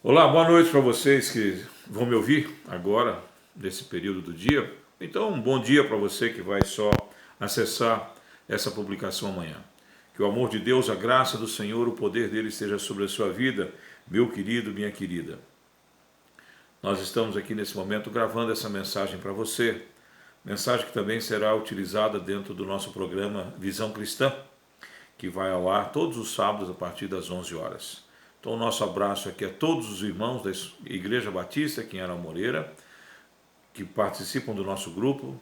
Olá, boa noite para vocês que vão me ouvir agora, nesse período do dia. Então, um bom dia para você que vai só acessar essa publicação amanhã. Que o amor de Deus, a graça do Senhor, o poder dele esteja sobre a sua vida, meu querido, minha querida. Nós estamos aqui nesse momento gravando essa mensagem para você, mensagem que também será utilizada dentro do nosso programa Visão Cristã, que vai ao ar todos os sábados a partir das 11 horas. Então, o nosso abraço aqui a todos os irmãos da Igreja Batista aqui em Ara Moreira, que participam do nosso grupo,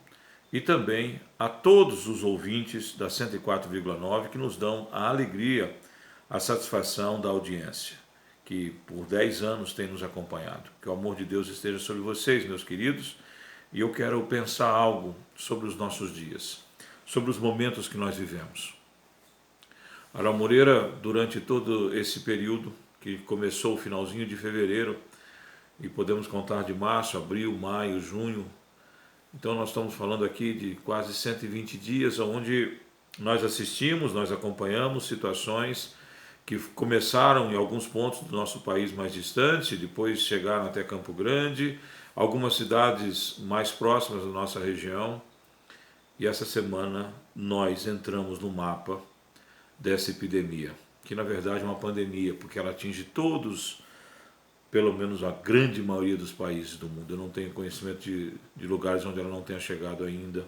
e também a todos os ouvintes da 104,9 que nos dão a alegria, a satisfação da audiência, que por 10 anos tem nos acompanhado. Que o amor de Deus esteja sobre vocês, meus queridos, e eu quero pensar algo sobre os nossos dias, sobre os momentos que nós vivemos. Ara Moreira, durante todo esse período, que começou o finalzinho de fevereiro, e podemos contar de março, abril, maio, junho. Então nós estamos falando aqui de quase 120 dias, onde nós assistimos, nós acompanhamos situações que começaram em alguns pontos do nosso país mais distante, depois chegaram até Campo Grande, algumas cidades mais próximas da nossa região. E essa semana nós entramos no mapa dessa epidemia, que na verdade é uma pandemia, porque ela atinge todos, pelo menos a grande maioria dos países do mundo. Eu não tenho conhecimento de lugares onde ela não tenha chegado ainda.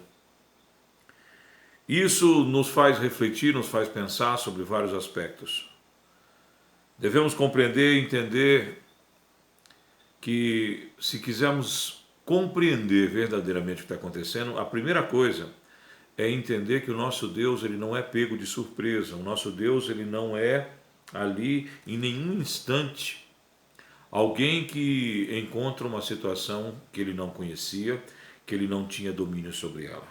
Isso nos faz refletir, nos faz pensar sobre vários aspectos. Devemos compreender e entender que, se quisermos compreender verdadeiramente o que está acontecendo, a primeira coisa é entender que o nosso Deus, ele não é pego de surpresa. O nosso Deus, ele não é ali em nenhum instante alguém que encontra uma situação que ele não conhecia, que ele não tinha domínio sobre ela.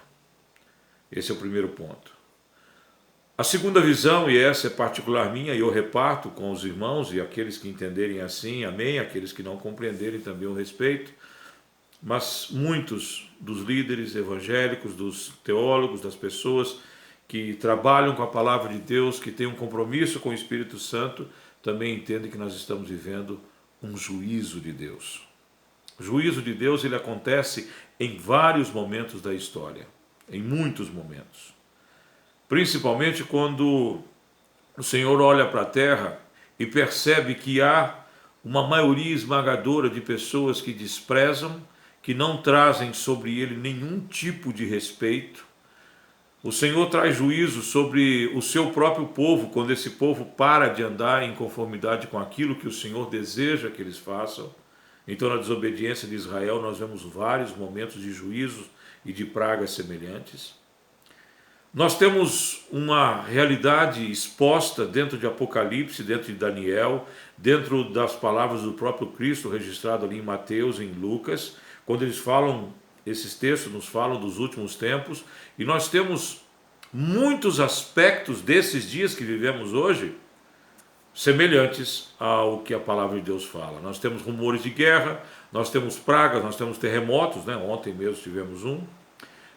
Esse é o primeiro ponto. A segunda visão, e essa é particular minha, e eu reparto com os irmãos e aqueles que entenderem assim, amém, aqueles que não compreenderem também eu respeito, mas muitos dos líderes evangélicos, dos teólogos, das pessoas que trabalham com a palavra de Deus, que têm um compromisso com o Espírito Santo, também entendem que nós estamos vivendo um juízo de Deus. O juízo de Deus, ele acontece em vários momentos da história, em muitos momentos. Principalmente quando o Senhor olha para a terra e percebe que há uma maioria esmagadora de pessoas que desprezam, que não trazem sobre ele nenhum tipo de respeito. O Senhor traz juízo sobre o seu próprio povo, quando esse povo para de andar em conformidade com aquilo que o Senhor deseja que eles façam. Então, na desobediência de Israel, nós vemos vários momentos de juízo e de pragas semelhantes. Nós temos uma realidade exposta dentro de Apocalipse, dentro de Daniel, dentro das palavras do próprio Cristo, registrado ali em Mateus, em Lucas, quando eles falam, esses textos nos falam dos últimos tempos, e nós temos muitos aspectos desses dias que vivemos hoje, semelhantes ao que a palavra de Deus fala. Nós temos rumores de guerra, nós temos pragas, nós temos terremotos, né? Ontem mesmo tivemos um.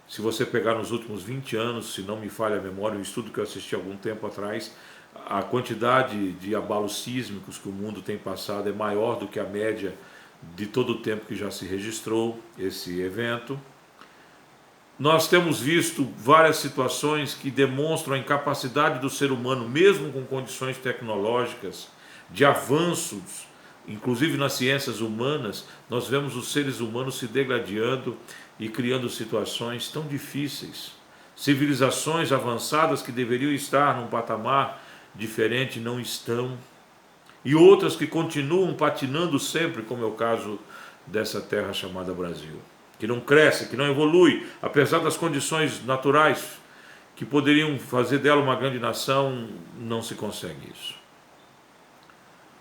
Se você pegar nos últimos 20 anos, se não me falha a memória, um estudo que eu assisti há algum tempo atrás, a quantidade de abalos sísmicos que o mundo tem passado é maior do que a média de todo o tempo que já se registrou esse evento. Nós temos visto várias situações que demonstram a incapacidade do ser humano, mesmo com condições tecnológicas, de avanços, inclusive nas ciências humanas. Nós vemos os seres humanos se degradando e criando situações tão difíceis. Civilizações avançadas que deveriam estar num patamar diferente não estão. E outras que continuam patinando sempre, como é o caso dessa terra chamada Brasil, que não cresce, que não evolui, apesar das condições naturais que poderiam fazer dela uma grande nação, não se consegue isso.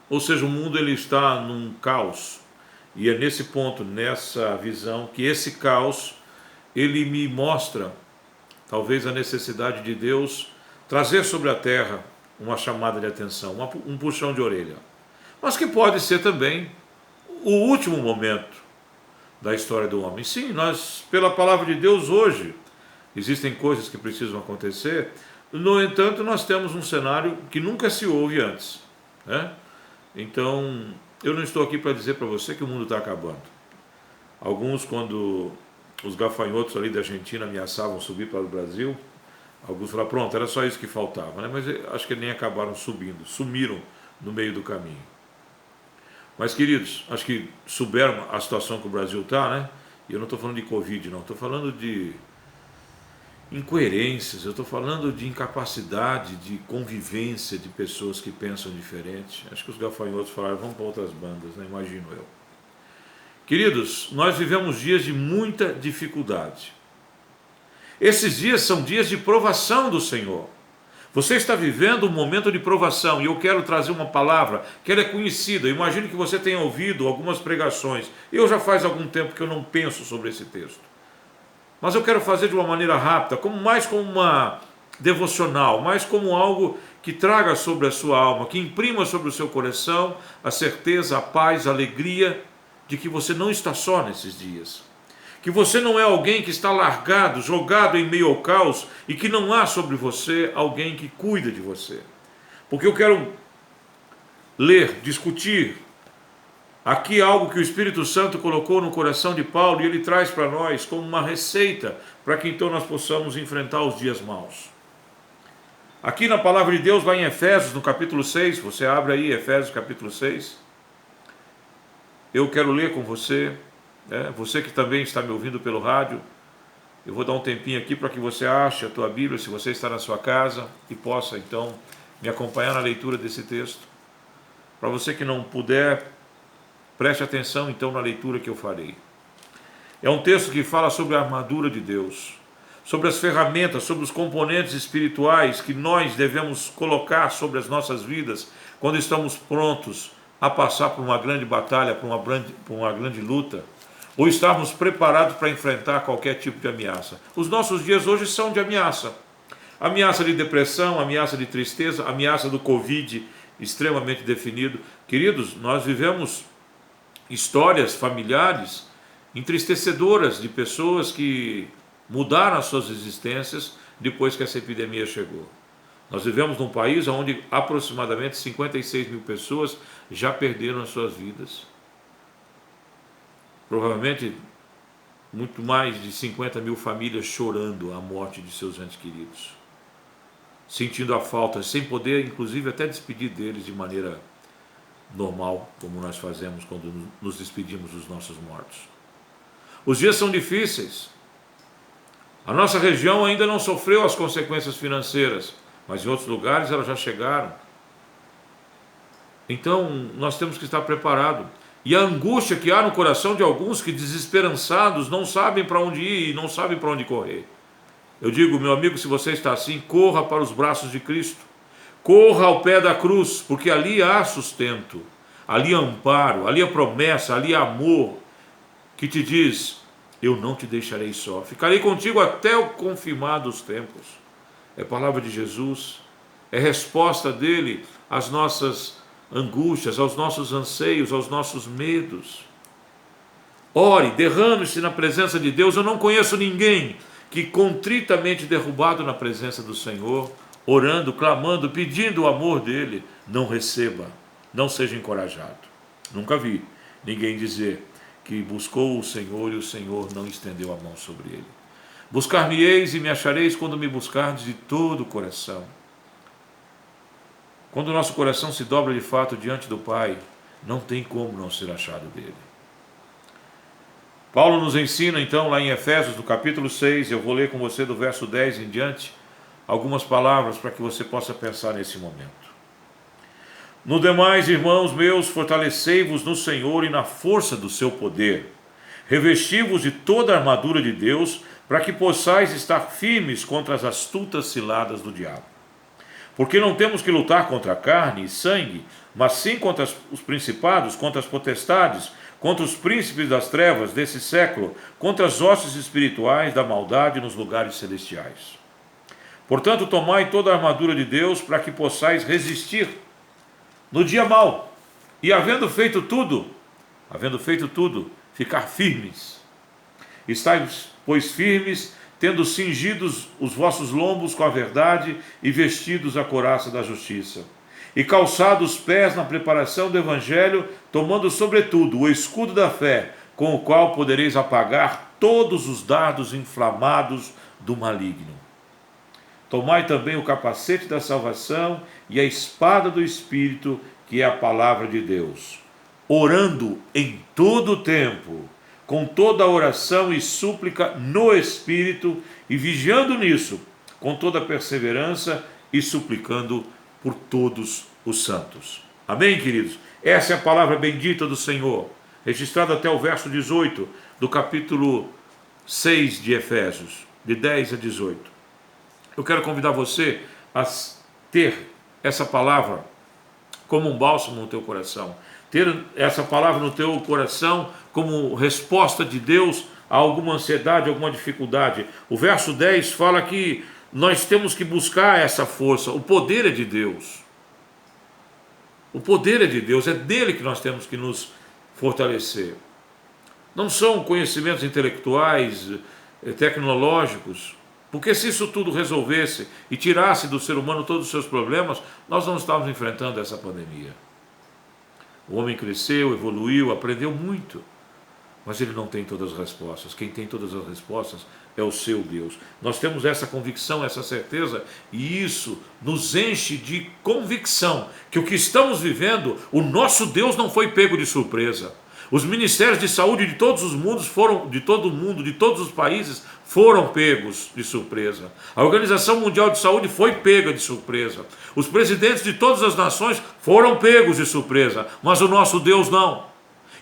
Ou seja, o mundo ele está num caos, e é nesse ponto, nessa visão, que esse caos ele me mostra talvez a necessidade de Deus trazer sobre a terra uma chamada de atenção, um puxão de orelha, mas que pode ser também o último momento da história do homem. Sim, nós, pela palavra de Deus, hoje, existem coisas que precisam acontecer. No entanto, nós temos um cenário que nunca se houve antes, né? Então, eu não estou aqui para dizer para você que o mundo está acabando. Alguns, quando os gafanhotos ali da Argentina ameaçavam subir para o Brasil, alguns falaram, pronto, era só isso que faltava, né? Mas acho que nem acabaram subindo, sumiram no meio do caminho. Mas, queridos, acho que souberam a situação que o Brasil está, né? E eu não estou falando de Covid, não, estou falando de incoerências, eu estou falando de incapacidade de convivência de pessoas que pensam diferente. Acho que os gafanhotos falaram, vamos para outras bandas, né? Imagino eu. Queridos, nós vivemos dias de muita dificuldade. Esses dias são dias de provação do Senhor. Você está vivendo um momento de provação e eu quero trazer uma palavra que ela é conhecida. Imagino que você tenha ouvido algumas pregações. Eu já faz algum tempo que eu não penso sobre esse texto. Mas eu quero fazer de uma maneira rápida, mais como uma devocional, mais como algo que traga sobre a sua alma, que imprima sobre o seu coração a certeza, a paz, a alegria de que você não está só nesses dias. Que você não é alguém que está largado, jogado em meio ao caos e que não há sobre você alguém que cuida de você. Porque eu quero ler, discutir aqui algo que o Espírito Santo colocou no coração de Paulo e ele traz para nós como uma receita para que então nós possamos enfrentar os dias maus. Aqui na palavra de Deus, lá em Efésios, no capítulo 6, você abre aí Efésios capítulo 6. Eu quero ler com você. Você que também está me ouvindo pelo rádio, eu vou dar um tempinho aqui para que você ache a tua Bíblia, se você está na sua casa, e possa então me acompanhar na leitura desse texto. Para você que não puder, preste atenção então na leitura que eu farei. É um texto que fala sobre a armadura de Deus, sobre as ferramentas, sobre os componentes espirituais que nós devemos colocar sobre as nossas vidas quando estamos prontos a passar por uma grande batalha, por uma grande luta, ou estarmos preparados para enfrentar qualquer tipo de ameaça. Os nossos dias hoje são de ameaça. Ameaça de depressão, ameaça de tristeza, ameaça do Covid extremamente definido. Queridos, nós vivemos histórias familiares entristecedoras de pessoas que mudaram as suas existências depois que essa epidemia chegou. Nós vivemos num país onde aproximadamente 56 mil pessoas já perderam as suas vidas. Provavelmente muito mais de 50 mil famílias chorando a morte de seus entes queridos, sentindo a falta, sem poder inclusive até despedir deles de maneira normal, como nós fazemos quando nos despedimos dos nossos mortos. Os dias são difíceis. A nossa região ainda não sofreu as consequências financeiras, mas em outros lugares elas já chegaram. Então nós temos que estar preparados. E a angústia que há no coração de alguns que, desesperançados, não sabem para onde ir e não sabem para onde correr. Eu digo, meu amigo, se você está assim, corra para os braços de Cristo. Corra ao pé da cruz, porque ali há sustento, ali há amparo, ali há promessa, ali há amor, que te diz, eu não te deixarei só, ficarei contigo até o confirmar dos tempos. É palavra de Jesus, é resposta dele às nossas angústias, aos nossos anseios, aos nossos medos. Ore, derrame-se na presença de Deus. Eu não conheço ninguém que contritamente derrubado na presença do Senhor, orando, clamando, pedindo o amor dele, não receba, não seja encorajado. Nunca vi ninguém dizer que buscou o Senhor e o Senhor não estendeu a mão sobre ele. Buscar-me-eis e me achareis quando me buscardes de todo o coração. Quando o nosso coração se dobra de fato diante do Pai, não tem como não ser achado dele. Paulo nos ensina então lá em Efésios, no capítulo 6, eu vou ler com você do verso 10 em diante, algumas palavras para que você possa pensar nesse momento. No demais, irmãos meus, fortalecei-vos no Senhor e na força do seu poder. Revesti-vos de toda a armadura de Deus, para que possais estar firmes contra as astutas ciladas do diabo. Porque não temos que lutar contra a carne e sangue, mas sim contra os principados, contra as potestades, contra os príncipes das trevas desse século, contra as hostes espirituais da maldade nos lugares celestiais. Portanto, tomai toda a armadura de Deus para que possais resistir no dia mau, e havendo feito tudo, ficar firmes. Estais, pois, firmes, tendo cingidos os vossos lombos com a verdade e vestidos a couraça da justiça, e calçados os pés na preparação do evangelho, tomando sobretudo o escudo da fé, com o qual podereis apagar todos os dardos inflamados do maligno. Tomai também o capacete da salvação e a espada do Espírito, que é a palavra de Deus, orando em todo o tempo, com toda a oração e súplica no Espírito, e vigiando nisso, com toda a perseverança e suplicando por todos os santos. Amém, queridos? Essa é a palavra bendita do Senhor, registrada até o verso 18 do capítulo 6 de Efésios, de 10 a 18. Eu quero convidar você a ter essa palavra como um bálsamo no teu coração, ter essa palavra no teu coração como resposta de Deus a alguma ansiedade, alguma dificuldade. O verso 10 fala que nós temos que buscar essa força. O poder é de Deus. O poder é de Deus, é dele que nós temos que nos fortalecer. Não são conhecimentos intelectuais, tecnológicos, porque se isso tudo resolvesse e tirasse do ser humano todos os seus problemas, nós não estávamos enfrentando essa pandemia. O homem cresceu, evoluiu, aprendeu muito, mas ele não tem todas as respostas. Quem tem todas as respostas é o seu Deus. Nós temos essa convicção, essa certeza, e isso nos enche de convicção que o que estamos vivendo, o nosso Deus não foi pego de surpresa. Os ministérios de saúde de todos os mundos foram, de todo o mundo, de todos os países, foram pegos de surpresa. A Organização Mundial de Saúde foi pega de surpresa. Os presidentes de todas as nações foram pegos de surpresa, mas o nosso Deus não.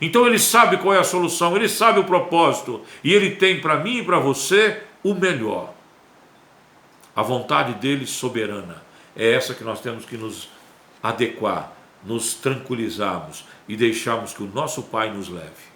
Então ele sabe qual é a solução, ele sabe o propósito, e ele tem para mim e para você o melhor. A vontade dele soberana é essa que nós temos que nos adequar, nos tranquilizarmos e deixarmos que o nosso Pai nos leve.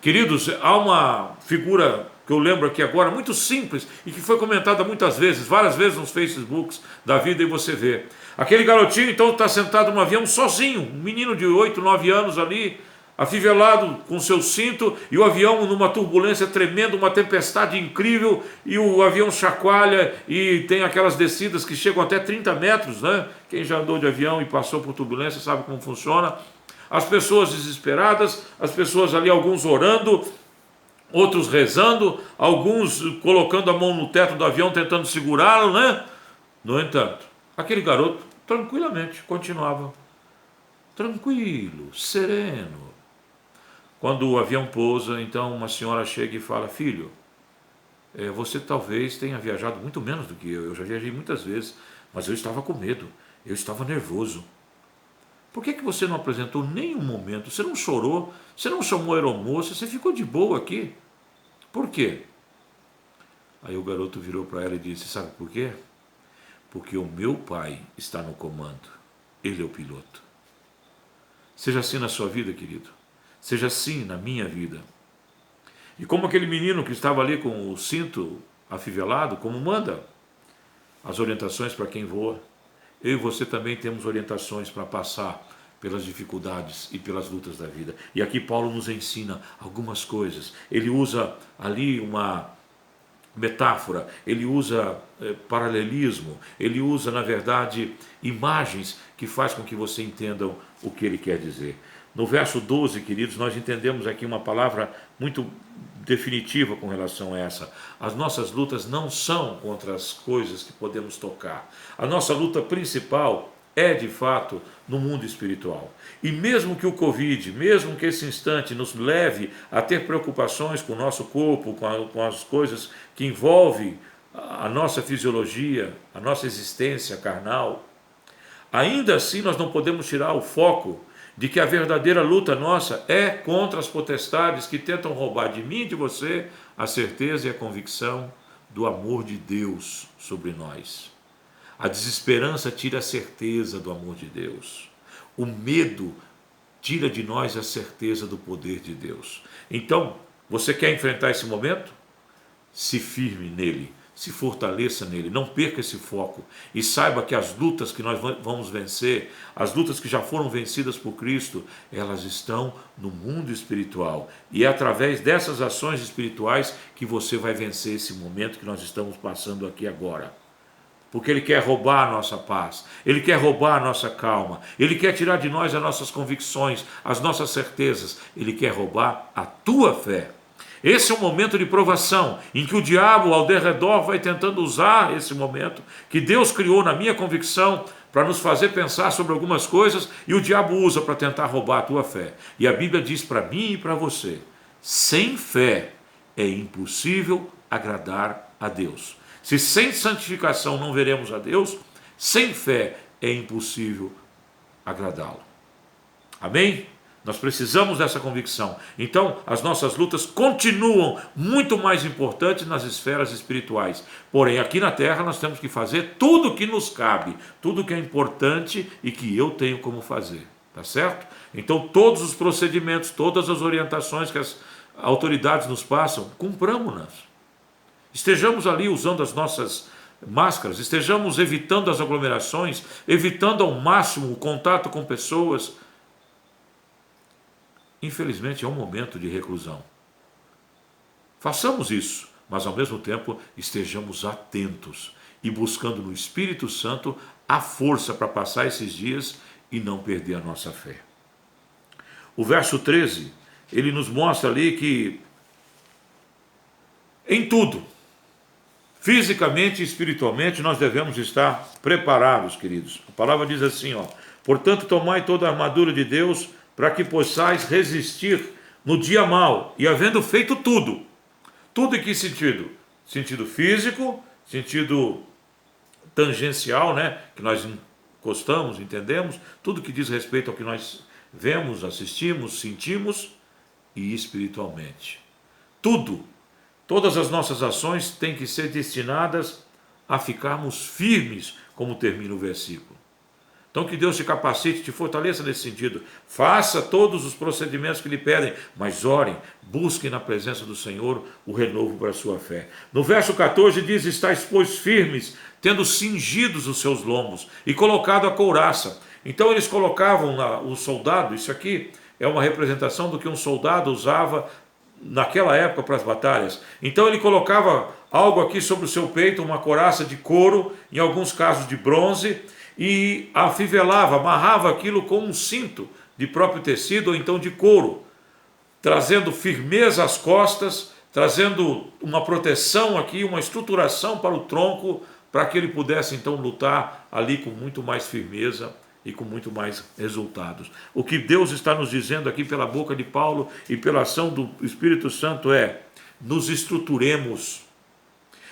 Queridos, há uma figura que eu lembro aqui agora, muito simples, e que foi comentada muitas vezes, várias vezes nos Facebooks da vida, e você vê. Aquele garotinho então está sentado no avião sozinho, um menino de 8, 9 anos ali, afivelado com seu cinto, e o avião numa turbulência tremenda, uma tempestade incrível, e o avião chacoalha e tem aquelas descidas que chegam até 30 metros, né? Quem já andou de avião e passou por turbulência sabe como funciona. As pessoas desesperadas, as pessoas ali, alguns orando, outros rezando, alguns colocando a mão no teto do avião tentando segurá-lo, né? No entanto, aquele garoto tranquilamente continuava tranquilo, sereno. Quando o avião pousa, então uma senhora chega e fala: filho, você talvez tenha viajado muito menos do que eu já viajei muitas vezes, mas eu estava com medo, eu estava nervoso. Por que você não apresentou nenhum momento? Você não chorou, você não chamou a aeromoça, você ficou de boa aqui. Por quê? Aí o garoto virou para ela e disse: sabe por quê? Porque o meu pai está no comando, ele é o piloto. Seja assim na sua vida, querido. Seja assim na minha vida. E como aquele menino que estava ali com o cinto afivelado, como manda as orientações para quem voa, eu e você também temos orientações para passar pelas dificuldades e pelas lutas da vida. E aqui Paulo nos ensina algumas coisas. Ele usa ali uma metáfora, ele usa paralelismo, ele usa, na verdade, imagens que faz com que você entenda o que ele quer dizer. No verso 12, queridos, nós entendemos aqui uma palavra muito definitiva com relação a essa. As nossas lutas não são contra as coisas que podemos tocar. A nossa luta principal é, de fato, no mundo espiritual. E mesmo que o Covid, mesmo que esse instante nos leve a ter preocupações com o nosso corpo, com as coisas que envolvem a nossa fisiologia, a nossa existência carnal, ainda assim nós não podemos tirar o foco de que a verdadeira luta nossa é contra as potestades que tentam roubar de mim e de você a certeza e a convicção do amor de Deus sobre nós. A desesperança tira a certeza do amor de Deus. O medo tira de nós a certeza do poder de Deus. Então, você quer enfrentar esse momento? Se firme nele, se fortaleça nele, não perca esse foco e saiba que as lutas que nós vamos vencer, as lutas que já foram vencidas por Cristo, elas estão no mundo espiritual, e é através dessas ações espirituais que você vai vencer esse momento que nós estamos passando aqui agora. porque ele quer roubar a nossa paz, ele quer roubar a nossa calma, ele quer tirar de nós as nossas convicções, as nossas certezas, ele quer roubar a tua fé. Esse é um momento de provação, em que o diabo ao derredor vai tentando usar esse momento que Deus criou na minha convicção para nos fazer pensar sobre algumas coisas, e o diabo usa para tentar roubar a tua fé. E a Bíblia diz para mim e para você: sem fé é impossível agradar a Deus. Se sem santificação não veremos a Deus, sem fé é impossível agradá-lo. Amém? Nós precisamos dessa convicção. Então, as nossas lutas continuam muito mais importantes nas esferas espirituais. Porém, aqui na terra nós temos que fazer tudo o que nos cabe, tudo o que é importante e que eu tenho como fazer. Tá certo? Então, todos os procedimentos, todas as orientações que as autoridades nos passam, cumpramos-nas. Estejamos ali usando as nossas máscaras, estejamos evitando as aglomerações, evitando ao máximo o contato com pessoas. Infelizmente é um momento de reclusão. Façamos isso, mas ao mesmo tempo estejamos atentos e buscando no Espírito Santo a força para passar esses dias e não perder a nossa fé. O verso 13, ele nos mostra ali que em tudo, fisicamente e espiritualmente, nós devemos estar preparados, queridos. A palavra diz assim, portanto, tomai toda a armadura de Deus, para que possais resistir no dia mau, e havendo feito tudo. Tudo em que sentido? Sentido físico, sentido tangencial, né? Que nós encostamos, entendemos, tudo que diz respeito ao que nós vemos, assistimos, sentimos, e espiritualmente. Tudo, todas as nossas ações têm que ser destinadas a ficarmos firmes, como termina o versículo. Então que Deus te capacite, te fortaleça nesse sentido. Faça todos os procedimentos que lhe pedem, mas orem, busquem na presença do Senhor o renovo para a sua fé. No verso 14 diz: estáis, pois, firmes, tendo cingidos os seus lombos e colocado a couraça. Então eles colocavam o soldado, isso aqui é uma representação do que um soldado usava naquela época para as batalhas. Então ele colocava algo aqui sobre o seu peito, uma couraça de couro, em alguns casos de bronze, e afivelava, amarrava aquilo com um cinto de próprio tecido ou então de couro, trazendo firmeza às costas, trazendo uma proteção aqui, uma estruturação para o tronco, para que ele pudesse então lutar ali com muito mais firmeza e com muito mais resultados. O que Deus está nos dizendo aqui pela boca de Paulo e pela ação do Espírito Santo é: nos estruturemos.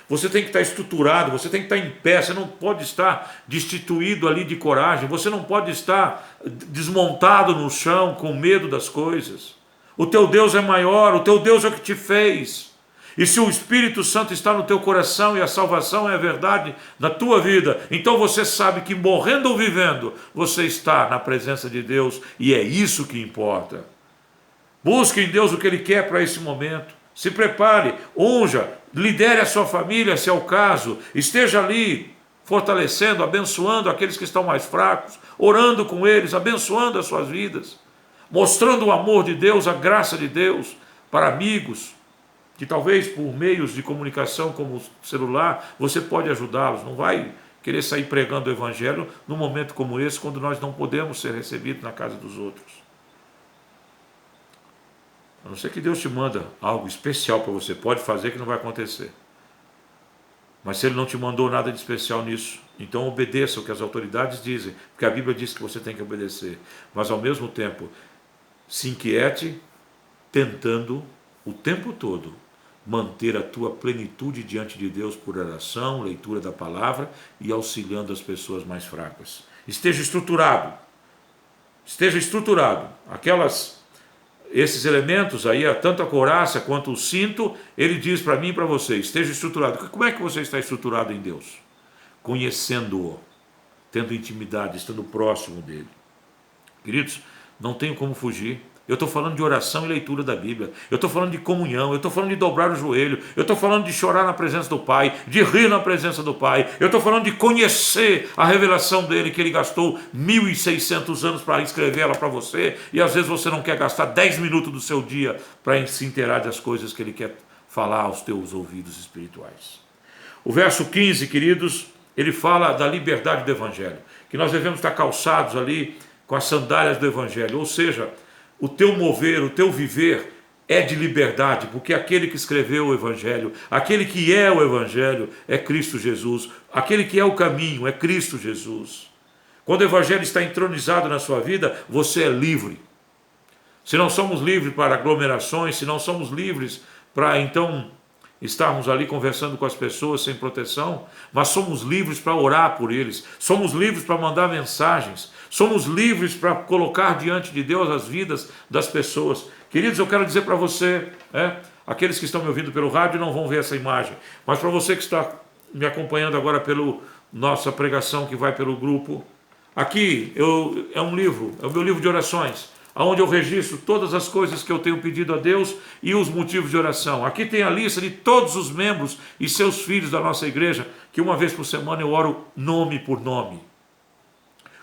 Você tem que estar estruturado, você tem que estar em pé, você não pode estar destituído ali de coragem, você não pode estar desmontado no chão com medo das coisas. O teu Deus é maior, o teu Deus é o que te fez. E se o Espírito Santo está no teu coração e a salvação é a verdade na tua vida, então você sabe que morrendo ou vivendo, você está na presença de Deus e é isso que importa. Busque em Deus o que Ele quer para esse momento. Se prepare, unja, lidere a sua família, se é o caso, esteja ali fortalecendo, abençoando aqueles que estão mais fracos, orando com eles, abençoando as suas vidas, mostrando o amor de Deus, a graça de Deus para amigos, que talvez por meios de comunicação como o celular, você pode ajudá-los. Não vai querer sair pregando o evangelho num momento como esse, quando nós não podemos ser recebidos na casa dos outros. A não ser que Deus te manda algo especial para você, pode fazer que não vai acontecer. Mas se Ele não te mandou nada de especial nisso, então obedeça o que as autoridades dizem, porque a Bíblia diz que você tem que obedecer. Mas ao mesmo tempo, se inquiete tentando o tempo todo manter a tua plenitude diante de Deus por oração, leitura da palavra e auxiliando as pessoas mais fracas. Esteja estruturado. Esteja estruturado. Esses elementos aí, tanto a couraça quanto o cinto, ele diz para mim e para você: esteja estruturado. Como é que você está estruturado em Deus? Conhecendo-o, tendo intimidade, estando próximo dele. Queridos, não tenho como fugir. Eu estou falando de oração e leitura da Bíblia. Eu estou falando de comunhão. Eu estou falando de dobrar o joelho. Eu estou falando de chorar na presença do Pai, de rir na presença do Pai. Eu estou falando de conhecer a revelação dele, que ele gastou 1.600 anos para escrever ela para você. E às vezes você não quer gastar 10 minutos do seu dia para se inteirar das coisas que ele quer falar aos teus ouvidos espirituais. O verso 15, queridos, ele fala da liberdade do Evangelho, que nós devemos estar calçados ali com as sandálias do Evangelho, ou seja, o teu mover, o teu viver é de liberdade, porque aquele que escreveu o Evangelho, aquele que é o Evangelho é Cristo Jesus, aquele que é o caminho é Cristo Jesus. Quando o Evangelho está entronizado na sua vida, você é livre. Se não somos livres para aglomerações, se não somos livres para então estarmos ali conversando com as pessoas sem proteção, mas somos livres para orar por eles, somos livres para mandar mensagens, somos livres para colocar diante de Deus as vidas das pessoas. Queridos, eu quero dizer para você, aqueles que estão me ouvindo pelo rádio não vão ver essa imagem, mas para você que está me acompanhando agora pela nossa pregação que vai pelo grupo, aqui é um livro, é o meu livro de orações, onde eu registro todas as coisas que eu tenho pedido a Deus e os motivos de oração. Aqui tem a lista de todos os membros e seus filhos da nossa igreja, que uma vez por semana eu oro nome por nome.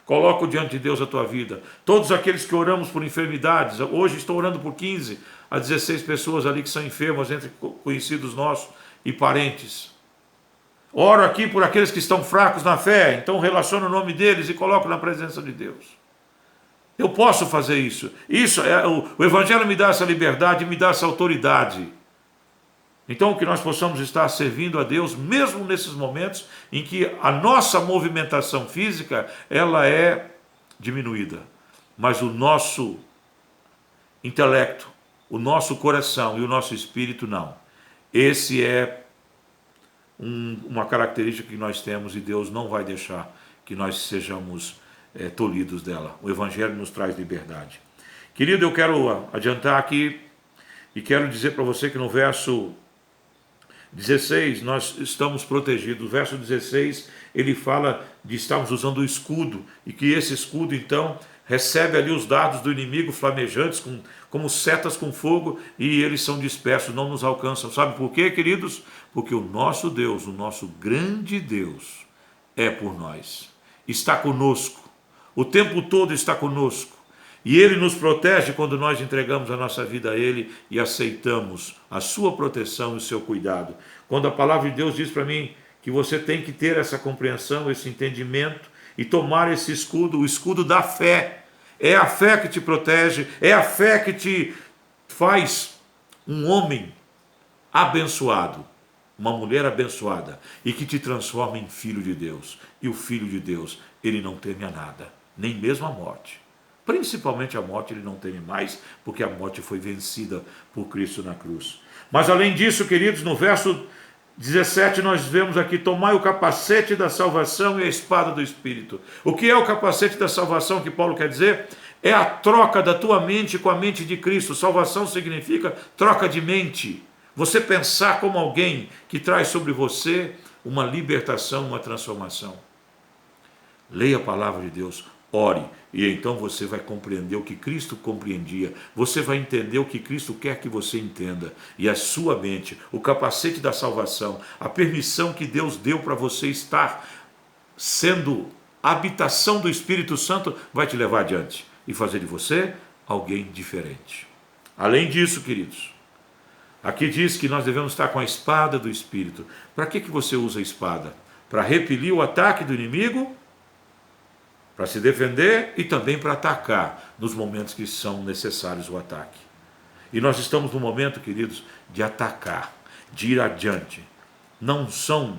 Coloco diante de Deus a tua vida. Todos aqueles que oramos por enfermidades, hoje estou orando por 15 a 16 pessoas ali que são enfermas, entre conhecidos nossos e parentes. Oro aqui por aqueles que estão fracos na fé, então relaciono o nome deles e coloco na presença de Deus. Eu posso fazer isso. O Evangelho me dá essa liberdade, me dá essa autoridade. Então que nós possamos estar servindo a Deus, mesmo nesses momentos em que a nossa movimentação física, ela é diminuída. Mas o nosso intelecto, o nosso coração e o nosso espírito não. Esse é uma característica que nós temos e Deus não vai deixar que nós sejamos tolhidos dela. O Evangelho nos traz liberdade. Querido, eu quero adiantar aqui e quero dizer para você que no verso 16 nós estamos protegidos. O verso 16 ele fala de estarmos usando o escudo e que esse escudo então recebe ali os dardos do inimigo flamejantes como setas com fogo e eles são dispersos, não nos alcançam. Sabe por quê, queridos? Porque o nosso Deus, o nosso grande Deus é por nós, está conosco. O tempo todo está conosco. E Ele nos protege quando nós entregamos a nossa vida a Ele e aceitamos a sua proteção e o seu cuidado. Quando a palavra de Deus diz para mim que você tem que ter essa compreensão, esse entendimento e tomar esse escudo, o escudo da fé. É a fé que te protege, é a fé que te faz um homem abençoado, uma mulher abençoada e que te transforma em filho de Deus. E o filho de Deus, ele não teme a nada, nem mesmo a morte. Principalmente a morte ele não teme mais, porque a morte foi vencida por Cristo na cruz. Mas além disso, queridos, no verso 17 nós vemos aqui: tomai o capacete da salvação e a espada do Espírito. O que é o capacete da salvação que Paulo quer dizer? É a troca da tua mente com a mente de Cristo. Salvação significa troca de mente. Você pensar como alguém que traz sobre você uma libertação, uma transformação. Leia a palavra de Deus, ore, e então você vai compreender o que Cristo compreendia, você vai entender o que Cristo quer que você entenda, e a sua mente, o capacete da salvação, a permissão que Deus deu para você estar sendo a habitação do Espírito Santo, vai te levar adiante e fazer de você alguém diferente. Além disso, queridos, aqui diz que nós devemos estar com a espada do Espírito. Para que você usa a espada? Para repelir o ataque do inimigo, para se defender e também para atacar nos momentos que são necessários o ataque. E nós estamos no momento, queridos, de atacar, de ir adiante. Não são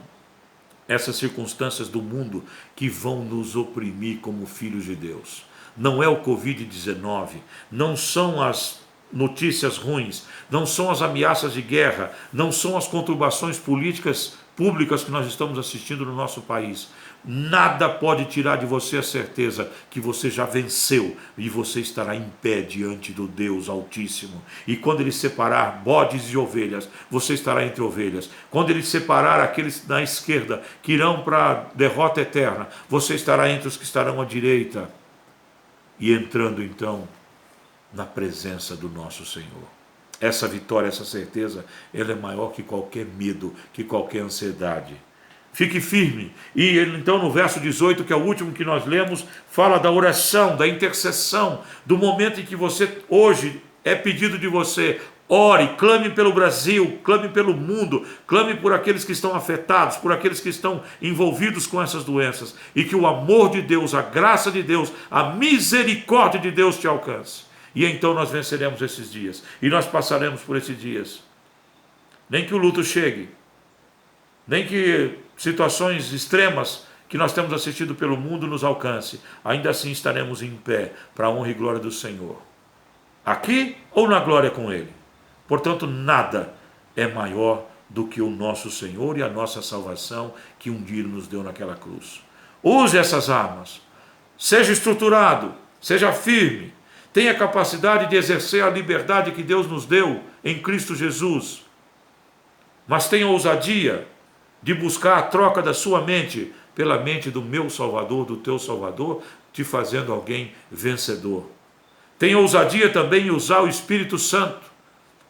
essas circunstâncias do mundo que vão nos oprimir como filhos de Deus. Não é o Covid-19, não são as notícias ruins, não são as ameaças de guerra, não são as conturbações políticas públicas que nós estamos assistindo no nosso país. Nada pode tirar de você a certeza que você já venceu e você estará em pé diante do Deus Altíssimo. E quando Ele separar bodes e ovelhas, você estará entre ovelhas. Quando Ele separar aqueles na esquerda que irão para a derrota eterna, você estará entre os que estarão à direita. E entrando então na presença do nosso Senhor. Essa vitória, essa certeza, ela é maior que qualquer medo, que qualquer ansiedade. Fique firme. E então no verso 18, que é o último que nós lemos, fala da oração, da intercessão, do momento em que você, hoje, é pedido de você, Ore, clame pelo Brasil, clame pelo mundo, clame por aqueles que estão afetados, por aqueles que estão envolvidos com essas doenças, e que o amor de Deus, a graça de Deus, a misericórdia de Deus te alcance. E então nós venceremos esses dias, e nós passaremos por esses dias. Nem que o luto chegue, nem que situações extremas que nós temos assistido pelo mundo nos alcance, ainda assim estaremos em pé para a honra e glória do Senhor, aqui ou na glória com Ele. Portanto, nada é maior do que o nosso Senhor e a nossa salvação que um dia Ele nos deu naquela cruz. Use essas armas, seja estruturado, seja firme, tenha capacidade de exercer a liberdade que Deus nos deu em Cristo Jesus, mas tenha ousadia de buscar a troca da sua mente pela mente do meu Salvador, do teu Salvador, te fazendo alguém vencedor. Tenha ousadia também em usar o Espírito Santo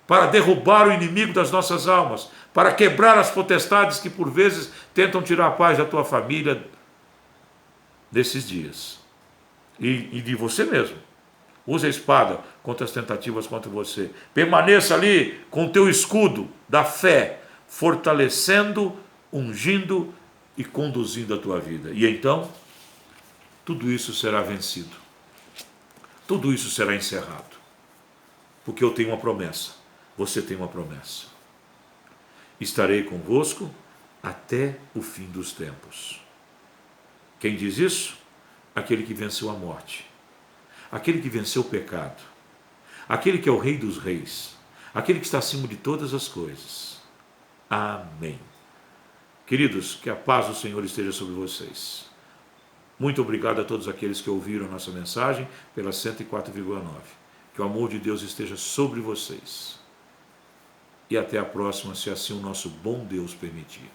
para derrubar o inimigo das nossas almas, para quebrar as potestades que por vezes tentam tirar a paz da tua família nesses dias. E de você mesmo. Use a espada contra as tentativas contra você. Permaneça ali com o teu escudo da fé, fortalecendo, ungindo e conduzindo a tua vida. E então, tudo isso será vencido. Tudo isso será encerrado. Porque eu tenho uma promessa. Você tem uma promessa. Estarei convosco até o fim dos tempos. Quem diz isso? Aquele que venceu a morte. Aquele que venceu o pecado. Aquele que é o Rei dos Reis. Aquele que está acima de todas as coisas. Amém. Queridos, que a paz do Senhor esteja sobre vocês. Muito obrigado a todos aqueles que ouviram a nossa mensagem pela 104,9. Que o amor de Deus esteja sobre vocês. E até a próxima, se assim o nosso bom Deus permitir.